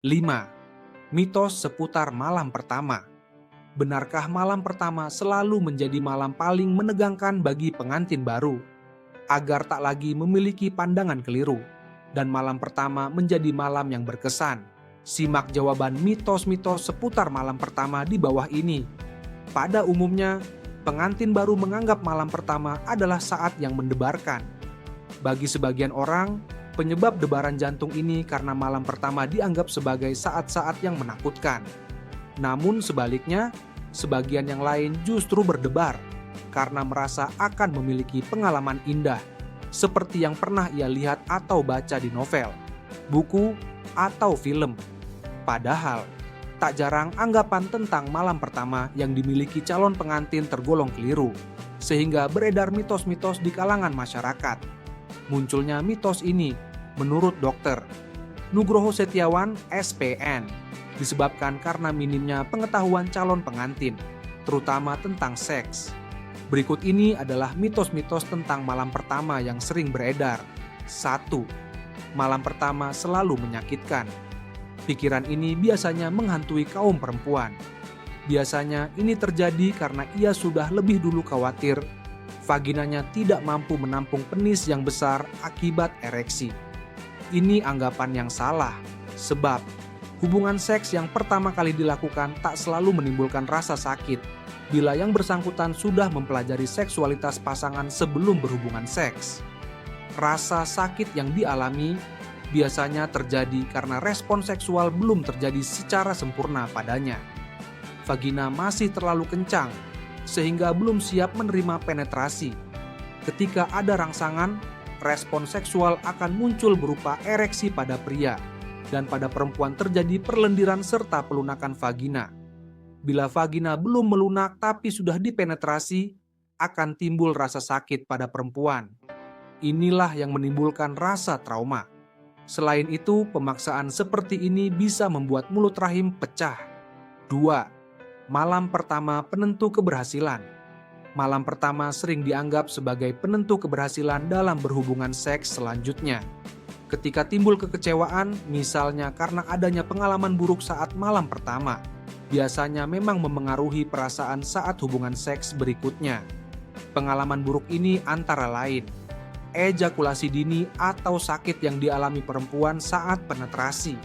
5. Mitos seputar malam pertama. Benarkah malam pertama selalu menjadi malam paling menegangkan bagi pengantin baru? Agar tak lagi memiliki pandangan keliru, dan malam pertama menjadi malam yang berkesan. Simak jawaban mitos-mitos seputar malam pertama di bawah ini. Pada umumnya, pengantin baru menganggap malam pertama adalah saat yang mendebarkan. Bagi sebagian orang, penyebab debaran jantung ini karena malam pertama dianggap sebagai saat-saat yang menakutkan. Namun sebaliknya, sebagian yang lain justru berdebar karena merasa akan memiliki pengalaman indah, seperti yang pernah ia lihat atau baca di novel, buku, atau film. Padahal, tak jarang anggapan tentang malam pertama yang dimiliki calon pengantin tergolong keliru, sehingga beredar mitos-mitos di kalangan masyarakat. Munculnya mitos ini, menurut Dr. Nugroho Setiawan, SPN, disebabkan karena minimnya pengetahuan calon pengantin, terutama tentang seks. Berikut ini adalah mitos-mitos tentang malam pertama yang sering beredar. 1. Malam pertama selalu menyakitkan. Pikiran ini biasanya menghantui kaum perempuan. Biasanya ini terjadi karena ia sudah lebih dulu khawatir vaginanya tidak mampu menampung penis yang besar akibat ereksi. Ini anggapan yang salah, sebab hubungan seks yang pertama kali dilakukan tak selalu menimbulkan rasa sakit bila yang bersangkutan sudah mempelajari seksualitas pasangan sebelum berhubungan seks. Rasa sakit yang dialami biasanya terjadi karena respon seksual belum terjadi secara sempurna padanya. Vagina masih terlalu kencang sehingga belum siap menerima penetrasi. Ketika ada rangsangan, respon seksual akan muncul berupa ereksi pada pria, dan pada perempuan terjadi perlendiran serta pelunakan vagina. Bila vagina belum melunak tapi sudah dipenetrasi, akan timbul rasa sakit pada perempuan. Inilah yang menimbulkan rasa trauma. Selain itu, pemaksaan seperti ini bisa membuat mulut rahim pecah. 2. Malam pertama penentu keberhasilan. Malam pertama sering dianggap sebagai penentu keberhasilan dalam berhubungan seks selanjutnya. Ketika timbul kekecewaan, misalnya karena adanya pengalaman buruk saat malam pertama, biasanya memang memengaruhi perasaan saat hubungan seks berikutnya. Pengalaman buruk ini antara lain ejakulasi dini atau sakit yang dialami perempuan saat penetrasi.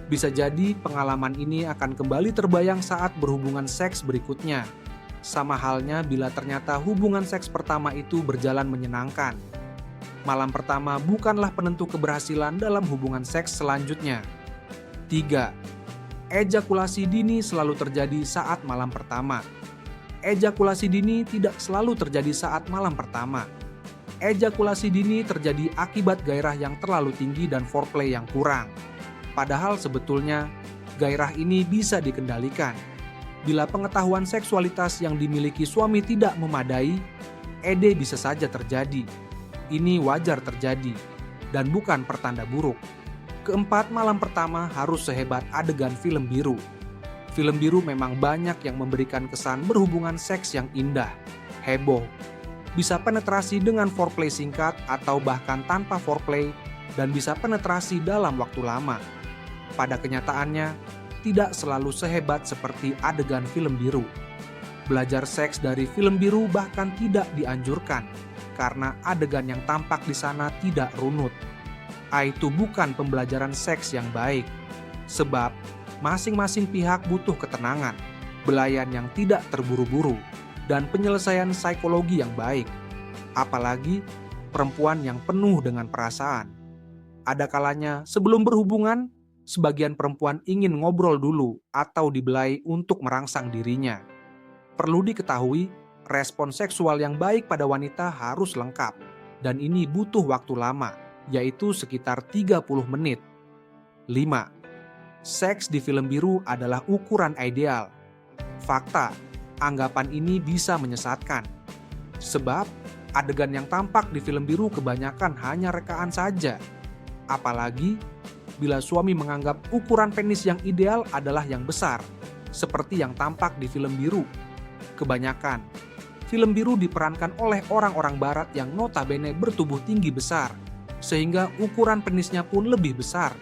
Bisa jadi pengalaman ini akan kembali terbayang saat berhubungan seks berikutnya. Sama halnya bila ternyata hubungan seks pertama itu berjalan menyenangkan. Malam pertama bukanlah penentu keberhasilan dalam hubungan seks selanjutnya. 3. Ejakulasi dini selalu terjadi saat malam pertama. Ejakulasi dini tidak selalu terjadi saat malam pertama. Ejakulasi dini terjadi akibat gairah yang terlalu tinggi dan foreplay yang kurang. Padahal sebetulnya gairah ini bisa dikendalikan. Bila pengetahuan seksualitas yang dimiliki suami tidak memadai, ED bisa saja terjadi. Ini wajar terjadi dan bukan pertanda buruk. Keempat, malam pertama harus sehebat adegan film biru. Film biru memang banyak yang memberikan kesan berhubungan seks yang indah, heboh. Bisa penetrasi dengan foreplay singkat atau bahkan tanpa foreplay, dan bisa penetrasi dalam waktu lama. Pada kenyataannya, tidak selalu sehebat seperti adegan film biru. Belajar seks dari film biru bahkan tidak dianjurkan, karena adegan yang tampak di sana tidak runut. Itu bukan pembelajaran seks yang baik, sebab masing-masing pihak butuh ketenangan, belayan yang tidak terburu-buru, dan penyelesaian psikologi yang baik. Apalagi perempuan yang penuh dengan perasaan. Ada kalanya sebelum berhubungan, sebagian perempuan ingin ngobrol dulu atau dibelai untuk merangsang dirinya. Perlu diketahui, respon seksual yang baik pada wanita harus lengkap, dan ini butuh waktu lama, yaitu sekitar 30 menit. 5. Seks di film biru adalah ukuran ideal. Fakta, anggapan ini bisa menyesatkan. Sebab, adegan yang tampak di film biru kebanyakan hanya rekaan saja. Apalagi bila suami menganggap ukuran penis yang ideal adalah yang besar, seperti yang tampak di film biru. Kebanyakan, film biru diperankan oleh orang-orang barat yang notabene bertubuh tinggi besar, sehingga ukuran penisnya pun lebih besar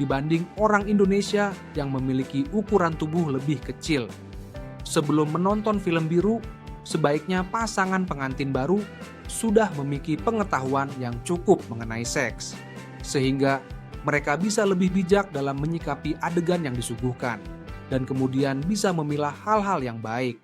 dibanding orang Indonesia yang memiliki ukuran tubuh lebih kecil. Sebelum menonton film biru, sebaiknya pasangan pengantin baru sudah memiliki pengetahuan yang cukup mengenai seks, sehingga mereka bisa lebih bijak dalam menyikapi adegan yang disuguhkan, dan kemudian bisa memilah hal-hal yang baik.